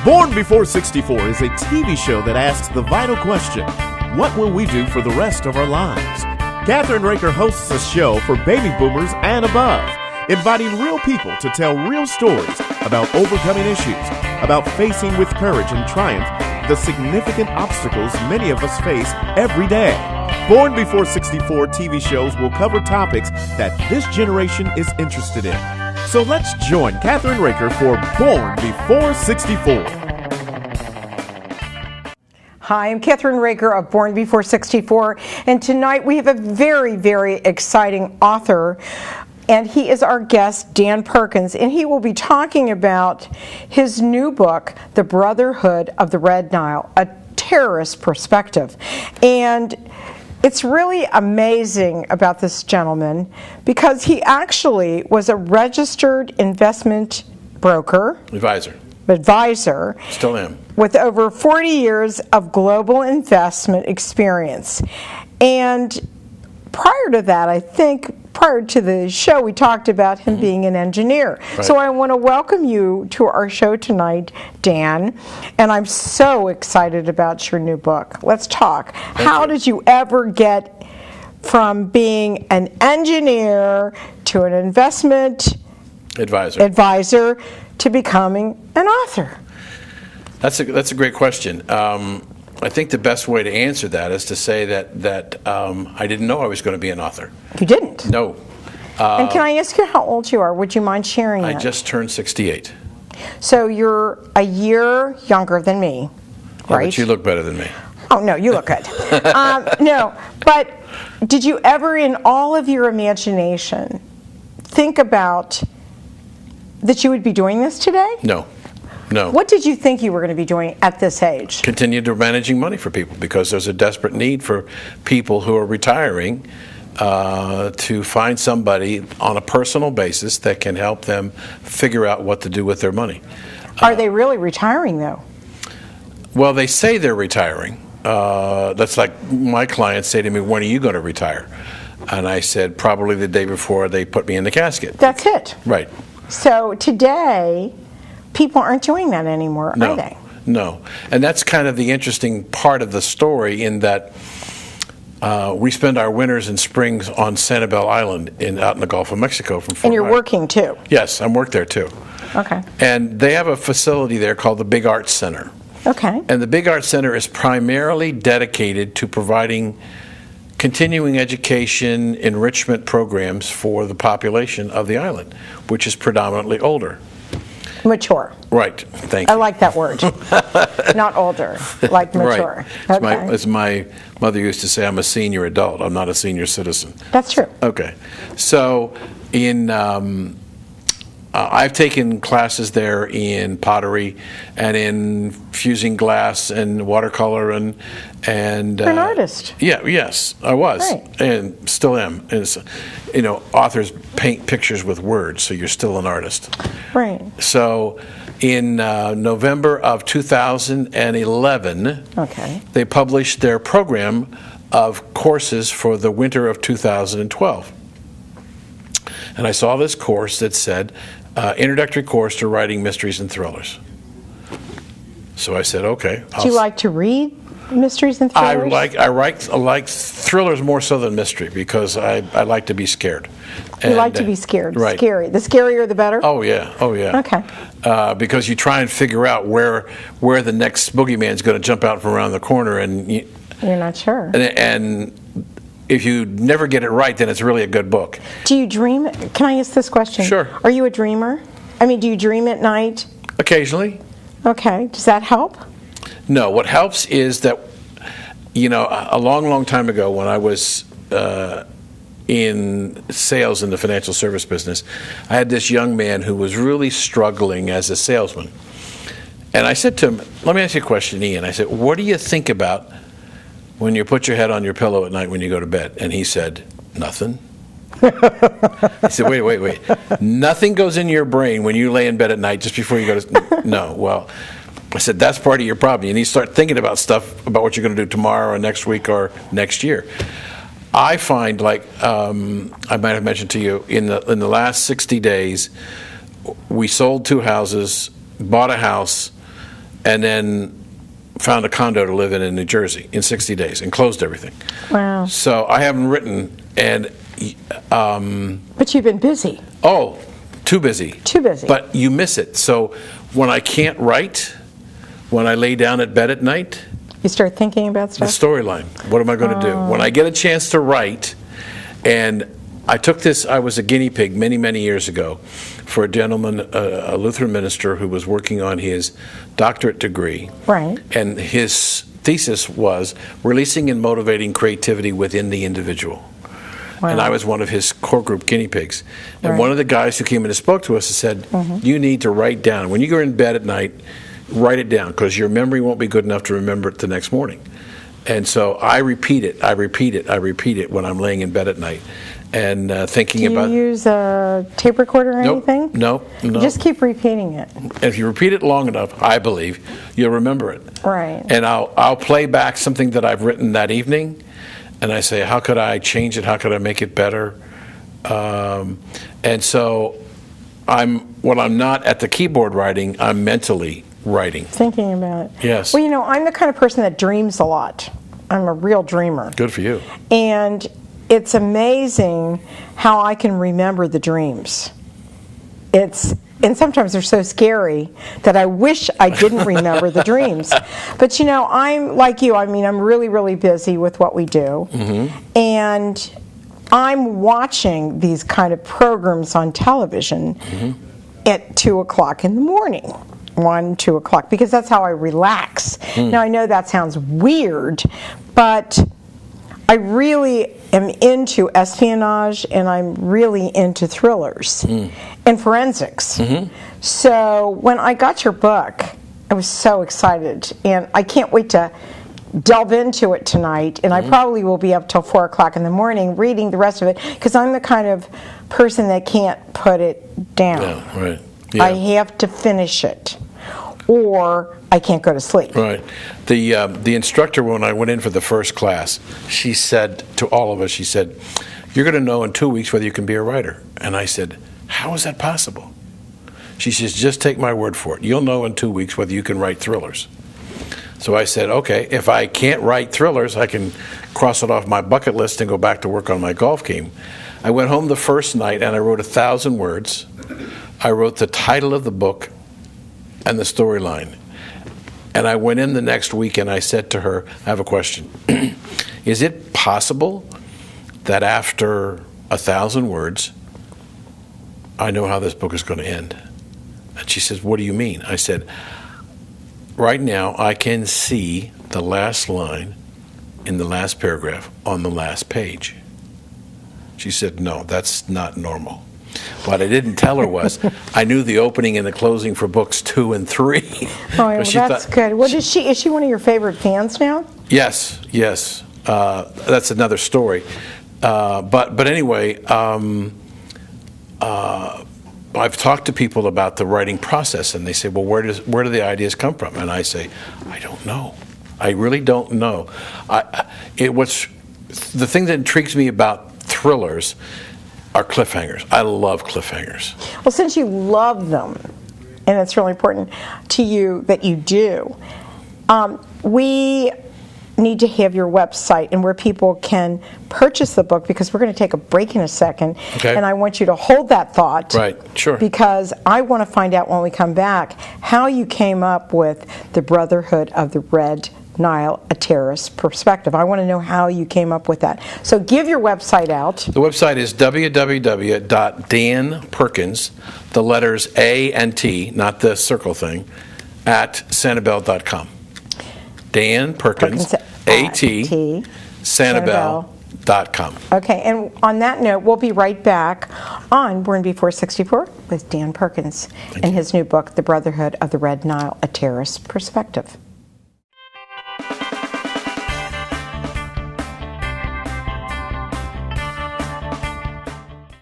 Born Before 64 is a TV show that asks the vital question, what will we do for the rest of our lives? Kathryn Raaker hosts a show for baby boomers and above, inviting real people to tell real stories about overcoming issues, about facing with courage and triumph the significant obstacles many of us face every day. Born Before 64 TV shows will cover topics that this generation is interested in. So let's join Kathryn Raaker for Born Before 64. Hi, I'm Kathryn Raaker of Born Before 64, and tonight we have a very, very exciting author, and he is our guest, Dan Perkins, and he will be talking about his new book, The Brotherhood of the Red Nile, a terrorist perspective. And it's really amazing about this gentleman because he actually was a registered investment broker. Advisor. Still am. With over 40 years of global investment experience. And prior to that, I think, prior to the show, we talked about him being an engineer. Right. So I want to welcome you to our show tonight, Dan. And I'm so excited about your new book. Let's talk. How did you ever get from being an engineer to an investment advisor to becoming an author? That's a great question. I think the best way to answer that is to say that I didn't know I was going to be an author. You didn't? No. And can I ask you how old you are? Would you mind sharing that? I just turned 68. So you're a year younger than me, right? But you look better than me. Oh, no, you look good. No, but did you ever in all of your imagination think about that you would be doing this today? No. What did you think you were going to be doing at this age? Continue to managing money for people because there's a desperate need for people who are retiring to find somebody on a personal basis that can help them figure out what to do with their money. Are they really retiring, though? Well, they say they're retiring. That's like my clients say to me, when are you going to retire? And I said, probably the day before they put me in the casket. That's it. Right. So today, people aren't doing that anymore, are they? No. And that's kind of the interesting part of the story in that we spend our winters and springs on Sanibel Island out in the Gulf of Mexico from Fort And you're Myers. working, too? Yes, I'm worked there, too. Okay. And they have a facility there called the Big Arts Center. Okay. And the Big Arts Center is primarily dedicated to providing continuing education enrichment programs for the population of the island, which is predominantly older. Mature. Right. Thank you. I like that word. Not older, like mature. Right. Okay. As my mother used to say, I'm a senior adult. I'm not a senior citizen. That's true. Okay. So I've taken classes there in pottery and in fusing glass and watercolor and You're an artist. Yeah, yes, I was, Right. and still am. And it's, authors paint pictures with words, so you're still an artist. Right. So in November of 2011, they published their program of courses for the winter of 2012. And I saw this course that said, introductory course to writing mysteries and thrillers. So I said, okay. Do you like to read mysteries and thrillers? I like thrillers more so than mystery because I like to be scared. You like to be scared. Right. Scary. The scarier, the better? Oh, yeah. Okay. Because you try and figure out where the next boogeyman's going to jump out from around the corner, and you're not sure. And if you never get it right, then it's really a good book. Do you dream? Can I ask this question? Sure. Are you a dreamer? I mean, do you dream at night? Occasionally. Okay. Does that help? No. What helps is that, a long, long time ago when I was in sales in the financial service business, I had this young man who was really struggling as a salesman. And I said to him, let me ask you a question, Ian. I said, what do you think about when you put your head on your pillow at night when you go to bed? And he said, nothing. I said, wait. Nothing goes in your brain when you lay in bed at night just before you go to... No. Well, I said, that's part of your problem. You need to start thinking about stuff, about what you're going to do tomorrow or next week or next year. I find, like I might have mentioned to you, in the last 60 days, we sold 2 houses, bought a house, and then found a condo to live in New Jersey in 60 days and closed everything. Wow. So I haven't written, and But you've been busy. oh, too busy. Too busy. But you miss it. So when I can't write, when I lay down at bed at night, You start thinking about the stuff? storyline. What am I going to do? When I get a chance to write, and I took this, I was a guinea pig many, many years ago for a gentleman, a Lutheran minister who was working on his doctorate degree. Right. And his thesis was releasing and motivating creativity within the individual. Wow. And I was one of his core group guinea pigs. And Right. one of the guys who came in and spoke to us said, you need to write down, when you go in bed at night, write it down, because your memory won't be good enough to remember it the next morning. And so I repeat it when I'm laying in bed at night and thinking Do about. you use a tape recorder or Nope, anything? no. Just keep repeating it. If you repeat it long enough, I believe, you'll remember it. Right. And I'll play back something that I've written that evening, and I say, how could I change it? How could I make it better? And so when I'm not at the keyboard writing, I'm mentally writing. Thinking about it. Yes. Well, you know, I'm the kind of person that dreams a lot. I'm a real dreamer. Good for you. And it's amazing how I can remember the dreams. And sometimes they're so scary that I wish I didn't remember the dreams. But you know, I'm like you. I mean, I'm really, really busy with what we do. And I'm watching these kind of programs on television at 2 o'clock in the morning. 1, 2 o'clock, because that's how I relax. Now, I know that sounds weird, but I really am into espionage, and I'm really into thrillers and forensics. So when I got your book, I was so excited, and I can't wait to delve into it tonight, and I probably will be up till 4 o'clock in the morning reading the rest of it, because I'm the kind of person that can't put it down. Yeah, right. Yeah. I have to finish it, or I can't go to sleep. Right. The instructor, when I went in for the first class, she said to all of us, she said, you're going to know in 2 weeks whether you can be a writer. And I said, how is that possible? She says, just take my word for it. You'll know in 2 weeks whether you can write thrillers. So I said, okay, if I can't write thrillers, I can cross it off my bucket list and go back to work on my golf game. I went home the first night and I wrote 1,000 words. I wrote the title of the book and the storyline. And I went in the next week and I said to her, I have a question. Is it possible that after 1,000 words, I know how this book is going to end? And she says, what do you mean? I said, right now I can see the last line in the last paragraph on the last page. She said, no, that's not normal. What I didn't tell her was I knew the opening and the closing for books 2 and 3. Oh, well, that's good. Well, is she one of your favorite fans now? Yes. That's another story. But anyway, I've talked to people about the writing process, and they say, well, where do the ideas come from? And I say, I don't know. I really don't know. The thing that intrigues me about thrillers are cliffhangers. I love cliffhangers. Well, since you love them, and it's really important to you that you do, we need to have your website and where people can purchase the book, because we're going to take a break in a second. Okay. And I want you to hold that thought. Right, sure. Because I want to find out when we come back how you came up with the Brotherhood of the Red Nile, a terrorist perspective. I want to know how you came up with that. So give your website out. The website is www.danperkins, the letters A and T, not the circle thing, at sanibel.com. Dan Perkins, A-T, sanibel.com. Okay, and on that note, we'll be right back on Born Before 64 with Dan Perkins and his new book, The Brotherhood of the Red Nile, a Terrorist Perspective.